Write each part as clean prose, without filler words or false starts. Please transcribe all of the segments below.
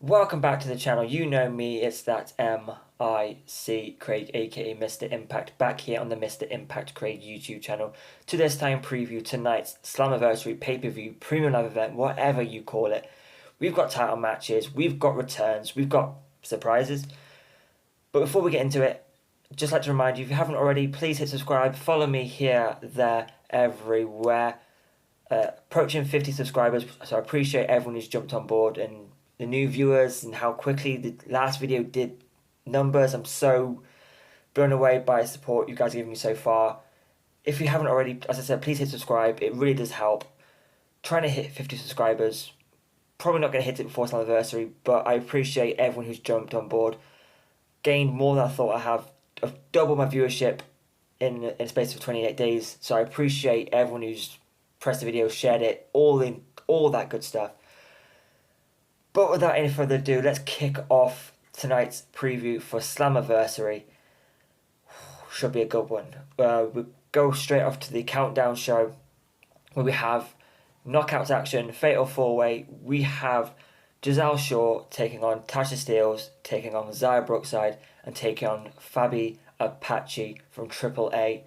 Welcome back to the channel. You know me, it's that M.I.C. Craig, aka Mr. Impact, back here on the Mr. Impact Craig YouTube channel to this time preview tonight's Slammiversary pay-per-view, premium live event, whatever you call it. We've got title matches, we've got returns, we've got surprises. But before we get into it, just like to remind you, if you haven't already, please hit subscribe, follow me here, there, everywhere. Approaching 50 subscribers, so I appreciate everyone who's jumped on board and the new viewers and how quickly the last video did numbers. I'm so blown away by the support you guys are giving me so far. If you haven't already, as I said, please hit subscribe. It really does help. Trying to hit 50 subscribers. Probably not going to hit it before Slammiversary, but I appreciate everyone who's jumped on board. Gained more than I thought I have. I've doubled my viewership in a space of 28 days. So I appreciate everyone who's pressed the video, shared it, all that good stuff. But without any further ado, let's kick off tonight's preview for Slammiversary. Should be a good one. We go straight off to the countdown show where we have knockouts action, fatal four-way. We have Giselle Shaw taking on Tasha Steelz, taking on Zaya Brookside, and taking on Fabi Apache from AAA.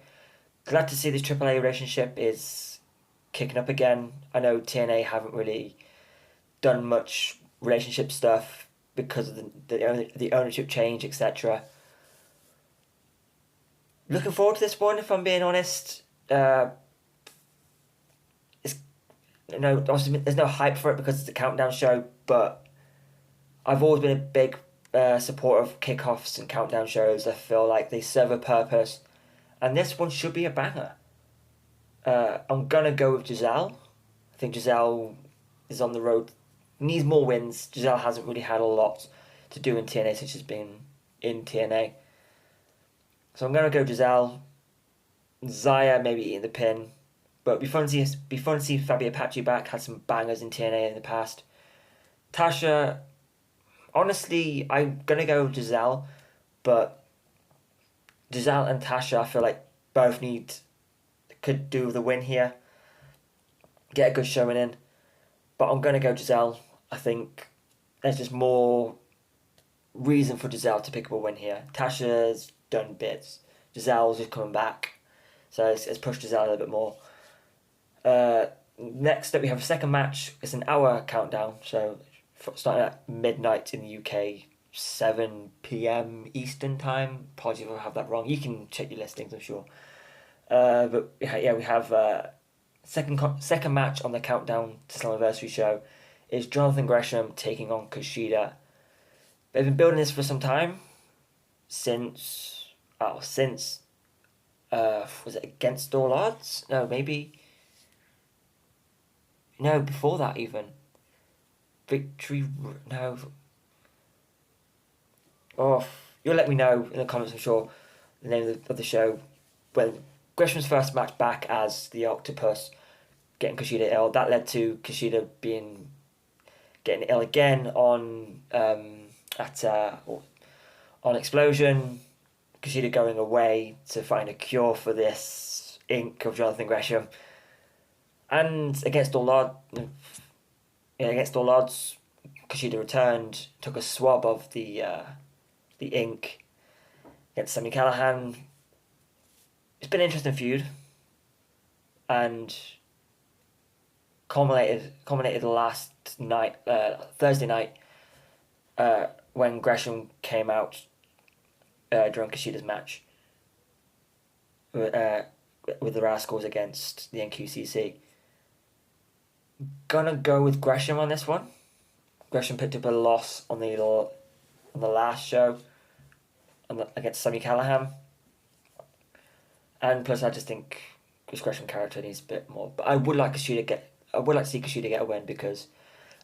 Glad to see this AAA relationship is kicking up again. I know TNA haven't really done much relationship stuff because of the ownership change, etc. Looking forward to this one, if I'm being honest. Obviously there's no hype for it because it's a countdown show, but I've always been a big supporter of kickoffs and countdown shows. I feel like they serve a purpose, and this one should be a banger. I'm gonna go with Giselle. I think Giselle is on the road, needs more wins. Giselle hasn't really had a lot to do in TNA since she's been in TNA. So I'm gonna go Giselle. Zaya maybe eating the pin, but it'd be fun to see Fabi Apache back. Had some bangers in TNA in the past. Tasha, honestly, I'm gonna go with Giselle, but Giselle and Tasha, I feel like both could do with a win here. Get a good showing in. But I'm going to go Giselle. I think there's just more reason for Giselle to pick up a win here. Tasha's done bits. Giselle's just coming back. So it's pushed Giselle a little bit more. Next up we have a second match. It's an hour countdown. So starting at midnight in the UK. 7 PM Eastern time. Apologies if I have that wrong. You can check your listings, I'm sure. But yeah, we have second match on the countdown to Slammiversary show is Jonathan Gresham taking on Kushida. They've been building this for some time, since was it Against All Odds? No, maybe. No, before that even. Victory, no. Oh, you'll let me know in the comments, I'm sure, the name of the show when Gresham's first match back as the Octopus, getting Kushida ill. That led to Kushida getting ill again on Explosion. Kushida going away to find a cure for this ink of Jonathan Gresham. And against all odds, Kushida returned, took a swab of the ink against Sami Callihan. It's been an interesting feud, and culminated last night, Thursday night, when Gresham came out during Kushida's match with the Rascals against the NQCC. Gonna go with Gresham on this one. Gresham picked up a loss on the last show against Sami Callihan. And plus, I just think his Gresham character needs a bit more. But I would like to see Kushida get a win because,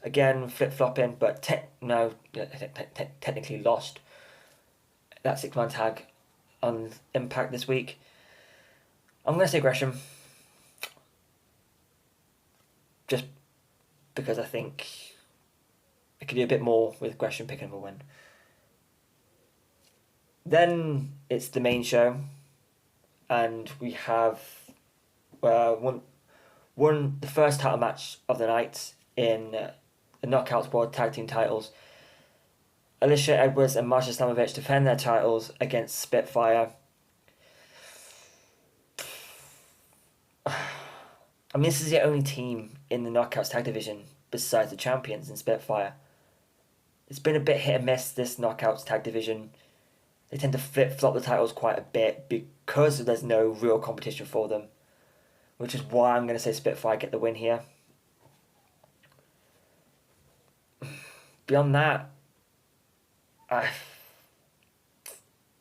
again, flip flopping. But technically lost that 6-man tag on Impact this week. I'm gonna say Gresham, just because I think it could do a bit more with Gresham picking up a win. Then it's the main show. And we have won the first title match of the night in the Knockouts World Tag Team titles. Alicia Edwards and Marsha Slamovich defend their titles against Spitfire. I mean, this is the only team in the Knockouts Tag Division besides the champions in Spitfire. It's been a bit hit and miss, this Knockouts Tag Division. They tend to flip-flop the titles quite a bit because there's no real competition for them, which is why I'm going to say Spitfire get the win here. Beyond that,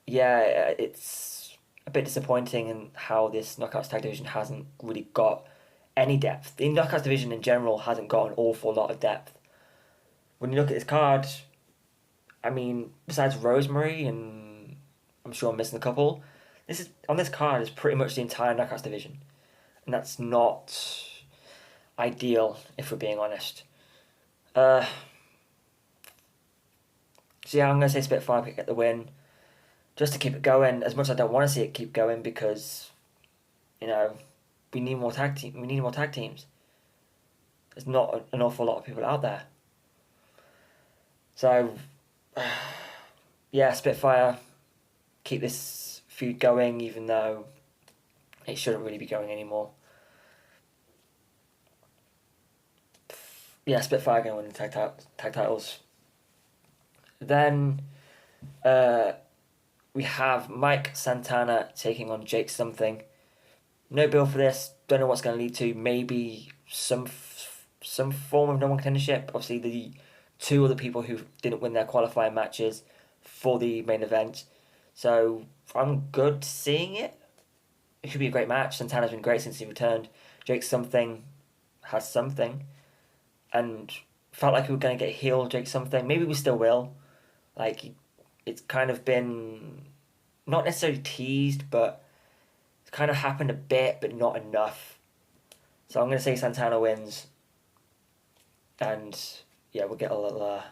it's a bit disappointing in how this Knockouts Tag Division hasn't really got any depth. The Knockouts Division in general hasn't got an awful lot of depth. When you look at this card, I mean, besides Rosemary, and I'm sure I'm missing a couple, on this card is pretty much the entire Knockouts Division. And that's not ideal, if we're being honest. So yeah, I'm going to say Spitfire get the win, just to keep it going, as much as I don't want to see it keep going, because, you know, we need more tag teams. There's not an awful lot of people out there. So, yeah, Spitfire, keep this feud going, even though it shouldn't really be going anymore. Yeah, Spitfire going to win the tag titles. Then we have Mike Santana taking on Jake something. No bill for this. Don't know what's going to lead to. Maybe some form of no one contendership. Obviously, the two other people who didn't win their qualifying matches for the main event. So I'm good seeing it. It should be a great match. Santana's been great since he returned. Jake something has something, and felt like we were going to get heel Jake something. Maybe we still will. Like, it's kind of been not necessarily teased, but it's kind of happened a bit, but not enough. So I'm going to say Santana wins. And yeah, we'll get a little...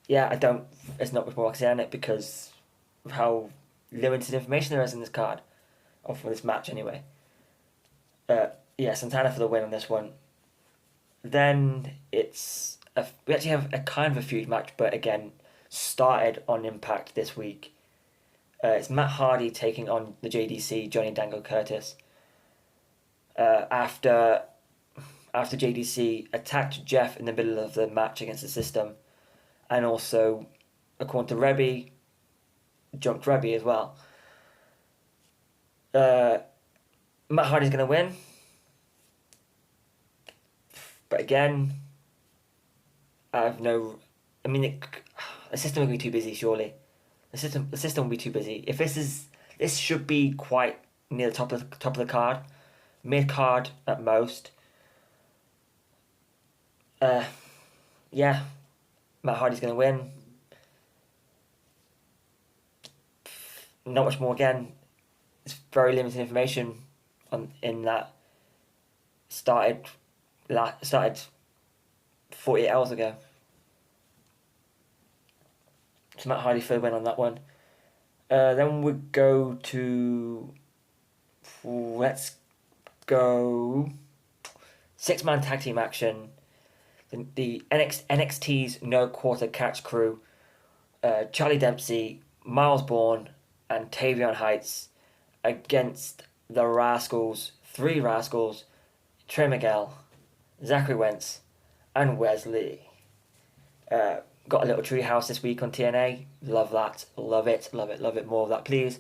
There's not much more I can say on it because of how limited information there is in this card. Or for this match, anyway. Santana for the win on this one. Then we actually have a kind of a feud match, but again, started on Impact this week. It's Matt Hardy taking on the JDC, Johnny Dango Curtis. After JDC attacked Jeff in the middle of the match against the system, and also, according to Rebby, jumped Rebby as well. Matt Hardy's going to win. But again, the system will be too busy, surely. The system will be too busy. If this should be quite near the top of the card, mid card at most. Matt Hardy's gonna win. Not much more. Again, it's very limited information in that. Started 48 hours ago. So Matt Hardy for the win on that one. Then we go to... Let's go... 6-man tag team action. The NXT's No Quarter Catch crew. Charlie Dempsey, Miles Bourne, and Tavion Heights against the Rascals. 3 Rascals. Trey Miguel, Zachary Wentz, and Wesley. Got a little treehouse this week on TNA. Love that. Love it. Love it. Love it. More of that, please.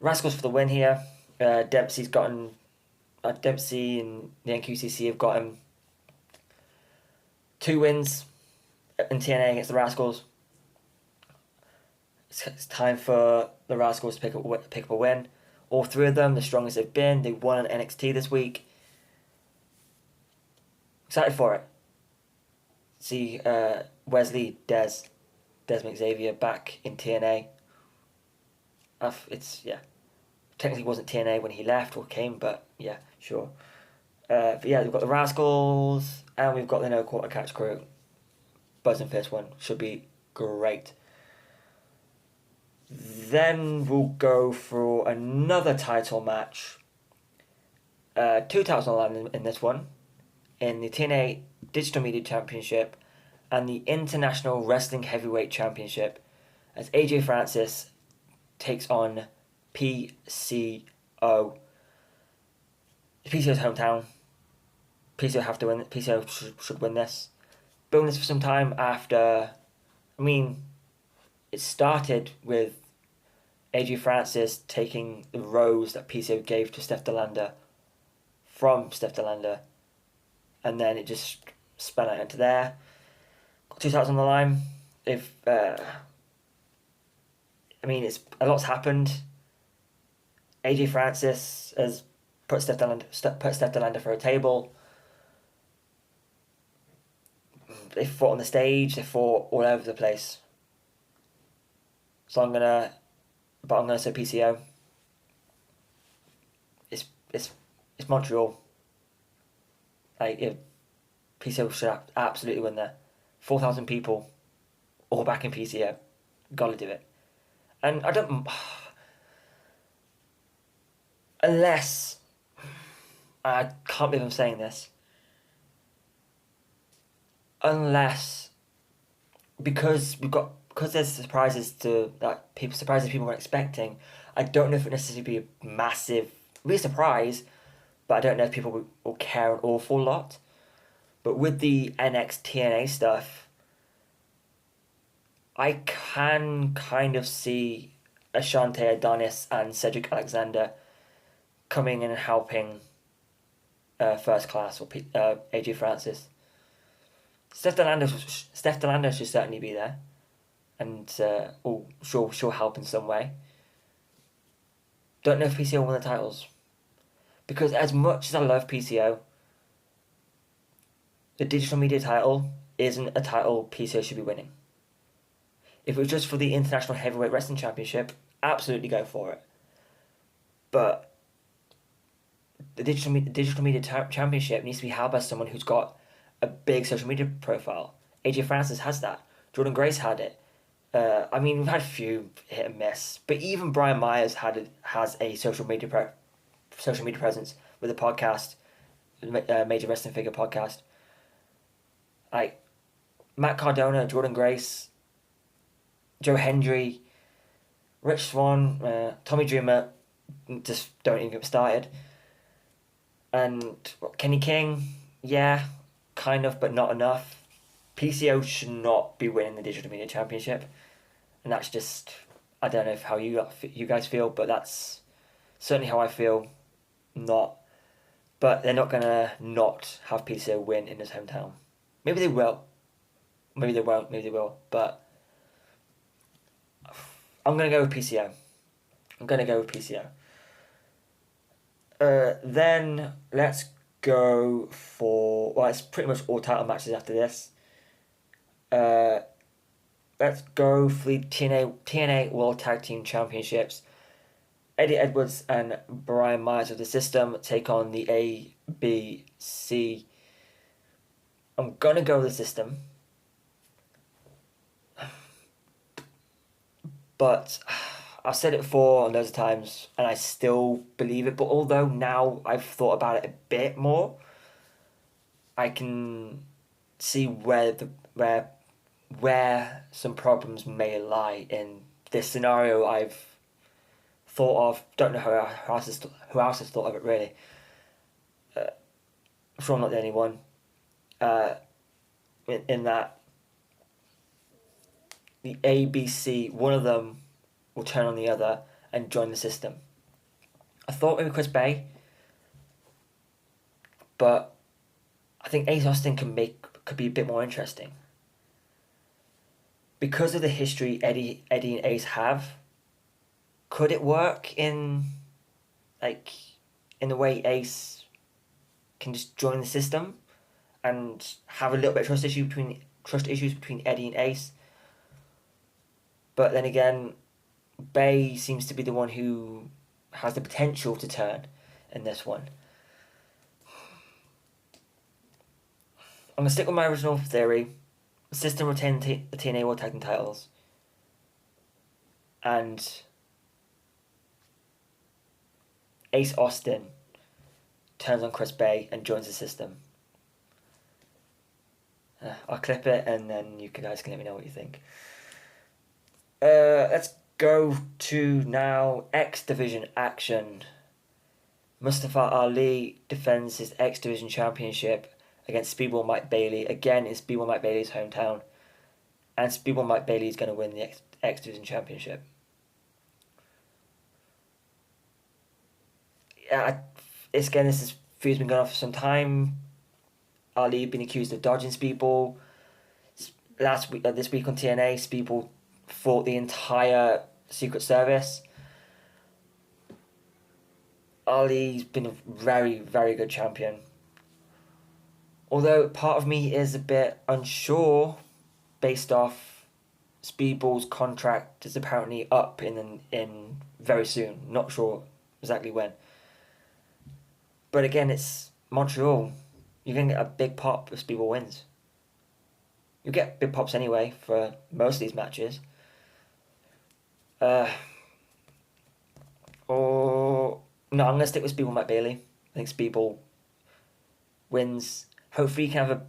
Rascals for the win here. Dempsey and the NQCC have got him 2 wins in TNA against the Rascals. It's time for the Rascals to pick up a win. All 3 of them, the strongest they've been. They won on NXT this week. Excited for it. See Wesley, Des McXavier back in TNA. Technically wasn't TNA when he left or came, but yeah, sure. We've got the Rascals and we've got the No Quarter Catch crew. Buzzing for this one. Should be great. Then we'll go for another title match. 2 titles on the line in this one. In the TNA Digital Media Championship, and the International Wrestling Heavyweight Championship as AJ Francis takes on PCO. PCO's hometown. PCO have to win. PCO should win this. Been this for some time after. I mean, it started with AJ Francis taking the rose that PCO gave to Steph Delander from Steph Delander, and then it just spun out into there. Got 2 titles on the line. If I mean, it's a lot's happened. AJ Francis has put Steph Delander for a table. They fought on the stage. They fought all over the place. So I'm gonna say PCO. It's Montreal. PCO should absolutely win there. 4,000 people, all back in PCO. Gotta do it. And I don't. Unless. I can't believe I'm saying this. Unless. Because there's surprises people weren't expecting. I don't know if it necessarily be a massive. Be a surprise, but I don't know if people will care an awful lot. But with the NXT stuff, I can kind of see Ashante Adonis and Cedric Alexander coming in and helping First Class or AJ Francis. Steph Delander should certainly be there, and she'll help in some way. Don't know if PCO will win the titles, because as much as I love PCO, the digital media title isn't a title PCO should be winning. If it was just for the International Heavyweight Wrestling Championship, absolutely go for it. But the digital media championship needs to be held by someone who's got a big social media profile. AJ Francis has that. Jordynne Grace had it. We've had a few hit and miss, but even Brian Myers has a social media presence with a podcast, Major Wrestling Figure podcast. Matt Cardona, Jordynne Grace, Joe Hendry, Rich Swann, Tommy Dreamer, just don't even get started. And Kenny King, yeah, kind of, but not enough. PCO should not be winning the Digital Media Championship, and that's just, I don't know how you guys feel, but that's certainly how I feel. Not, but they're not gonna not have PCO win in his hometown. Maybe they will. Maybe they won't. Maybe they will. But I'm gonna go with PCO. Then let's go for, well, it's pretty much all title matches after this. Let's go for the TNA World Tag Team Championships. Eddie Edwards and Brian Myers of the System take on the ABC. I'm gonna go with the System. But I've said it before loads of times, and I still believe it. But although now I've thought about it a bit more, I can see where some problems may lie in this scenario I've thought of. Don't know who else has thought of it really. I'm sure I'm not the only one. In that the ABC, one of them will turn on the other and join the System. I thought maybe Chris Bay, but I think Ace Austin could be a bit more interesting. Because of the history Eddie and Ace have, could it work in the way Ace can just join the System and have a little bit of trust issues between Eddie and Ace? But then again, Bay seems to be the one who has the potential to turn in this one. I'm going to stick with my original theory. The System retain the TNA World Tag Team titles. And Ace Austin turns on Chris Bay and joins the System. I'll clip it and then you guys can let me know what you think. Let's go to now X Division action. Mustafa Ali defends his X Division championship against Speedball Mike Bailey. Again, it's Speedball Mike Bailey's hometown. And Speedball Mike Bailey is going to win the X Division championship. Yeah, this feud's been going on for some time. Ali been accused of dodging Speedball. This week on TNA, Speedball fought the entire Secret Service. Ali's been a very, very good champion. Although part of me is a bit unsure based off Speedball's contract is apparently up in very soon. Not sure exactly when. But again, it's Montreal. You're going to get a big pop if Speedball wins. You get big pops anyway for most of these matches. No, I'm going to stick with Speedball Mike Bailey. I think Speedball wins. Hopefully he can have a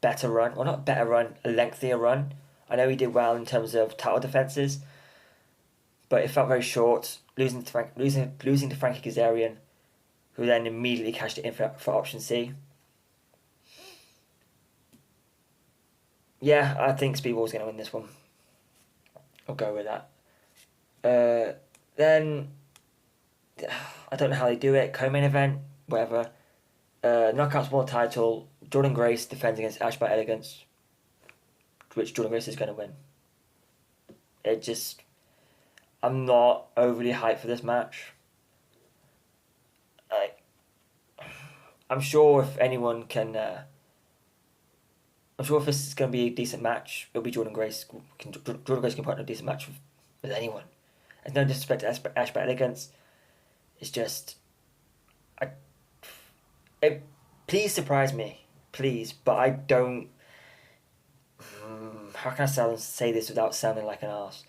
better run. Or not a better run, a lengthier run. I know he did well in terms of title defences. But it felt very short. Losing to Frankie Kazarian, who then immediately cashed it in for option C. Yeah, I think Speedball's going to win this one. I'll go with that. Then, I don't know how they do it. Co-main event, whatever. Knockouts World title. Jordynne Grace defends against Ash by Elegance, which Jordynne Grace is going to win. I'm not overly hyped for this match. I'm sure if anyone can... I'm sure if this is going to be a decent match, it'll be Jordynne Grace. Jordynne Grace can put in a decent match with anyone. There's no disrespect to Ash by Elegance. It's just... please surprise me. Please. But I don't... how can I say this without sounding like an arse?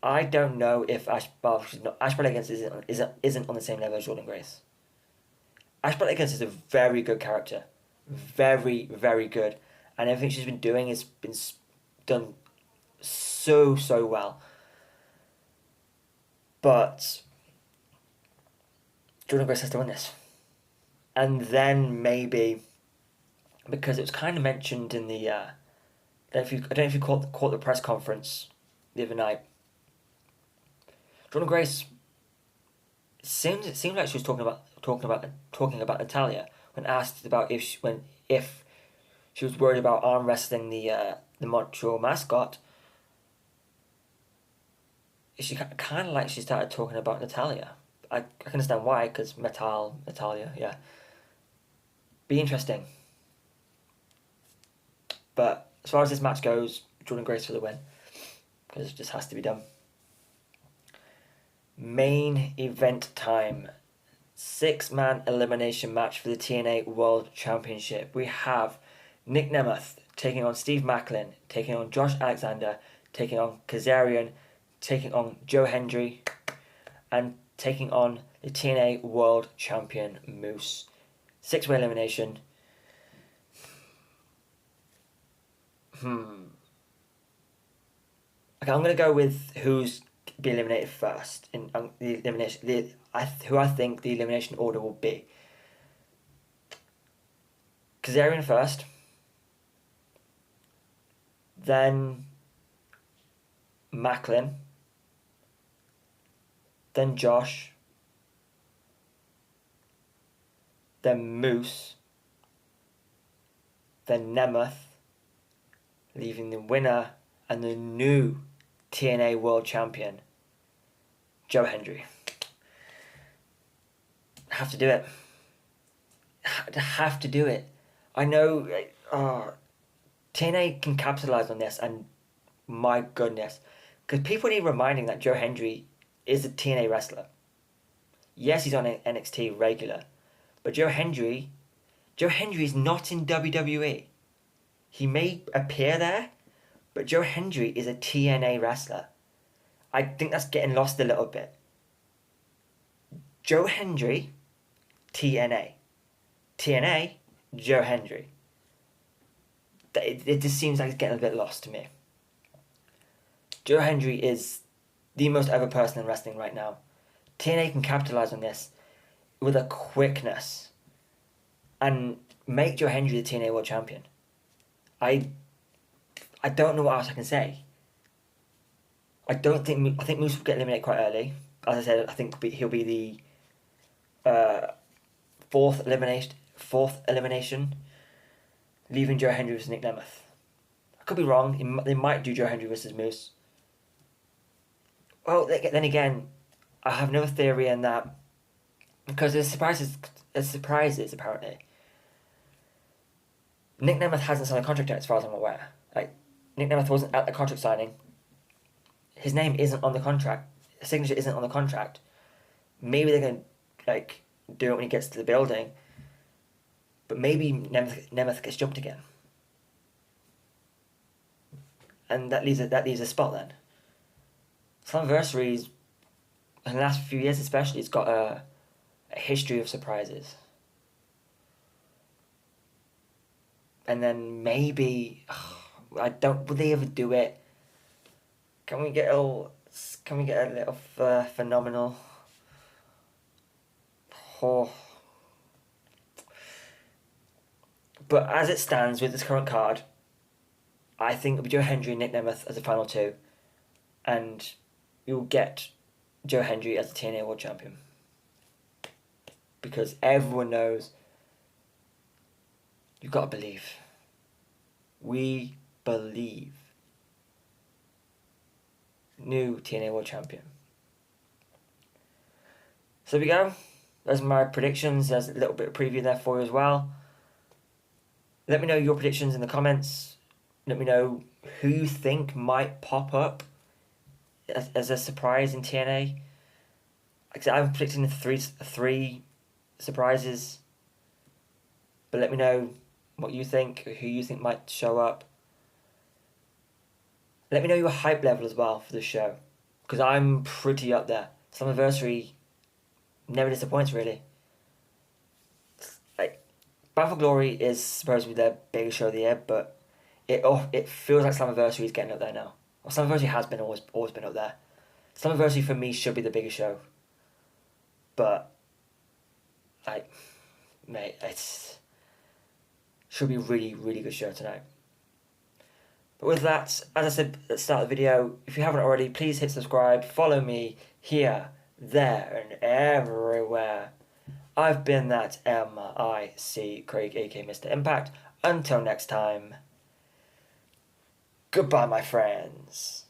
I don't know if Ash by Elegance isn't on the same level as Jordynne Grace. Ash by Elegance is a very good character. Very, very good. And everything she's been doing has been done so, so well. But Jordynne Grace has to win this. And then maybe, because it was kind of mentioned in the... I don't know if you caught the press conference the other night. Jordynne Grace... It seemed like she was talking about Natalia when asked about if she was worried about arm wrestling the Montreal mascot. She kind of like she started talking about Natalia. I can understand why, because Natalia, yeah. Be interesting. But as far as this match goes, Jordynne Grace for the win, because it just has to be done. Main event time. 6-man elimination match for the TNA World Championship. We have Nick Nemeth taking on Steve Macklin, taking on Josh Alexander, taking on Kazarian, taking on Joe Hendry, and taking on the TNA World Champion Moose. 6-way elimination. Okay, I'm gonna go with who's be eliminated first in the elimination. Who I think the elimination order will be. Kazarian first, then Macklin, then Josh, then Moose, then Nemeth, leaving the winner and the new TNA World Champion, Joe Hendry. Have to do it. Have to do it. I know TNA can capitalize on this, and my goodness, because people need reminding that Joe Hendry is a TNA wrestler. Yes, he's on NXT regular, but Joe Hendry is not in WWE. He may appear there, but Joe Hendry is a TNA wrestler. I think that's getting lost a little bit. Joe Hendry, TNA. TNA Joe Hendry. It just seems like it's getting a bit lost to me. Joe Hendry is the most over person in wrestling right now. TNA can capitalize on this with a quickness and make Joe Hendry the TNA World Champion. I don't know what else I can say. I think Moose will get eliminated quite early. As I said, I think he'll be the fourth elimination, leaving Joe Hendry versus Nick Nemeth. I could be wrong. They might do Joe Hendry versus Moose. Well, then again, I have no theory in that because there's surprises apparently. Nick Nemeth hasn't signed a contract yet, as far as I'm aware. Like, Nick Nemeth wasn't at the contract signing. His name isn't on the contract. His signature isn't on the contract. Maybe they're gonna do it when he gets to the building. But maybe Nemeth gets jumped again, and that leaves a spot then. Slammiversary, in the last few years especially, it's got a history of surprises. And then maybe will they ever do it? Can we get a little phenomenal? Oh. But as it stands with this current card, I think it'll be Joe Hendry and Nick Nemeth as the final two, and you'll get Joe Hendry as the TNA World Champion. Because everyone knows you've got to believe. We believe. New TNA World Champion. So there we go. Those are my predictions. There's a little bit of preview there for you as well. Let me know your predictions in the comments. Let me know who you think might pop up as a surprise in TNA. Like I said, I'm predicting three surprises. But let me know what you think, who you think might show up. Let me know your hype level as well for the show, because I'm pretty up there. Slammiversary never disappoints, really. Like, Bound for Glory is supposed to be their biggest show of the year, but it feels like Slammiversary is getting up there now. Well, Slammiversary has been always been up there. Slammiversary for me should be the biggest show, but mate, it should be a really, really good show tonight. But with that, as I said at the start of the video, if you haven't already, please hit subscribe, follow me here, there, and everywhere. I've been that M.I.C. Craig, aka Mr. Impact. Until next time, goodbye, my friends.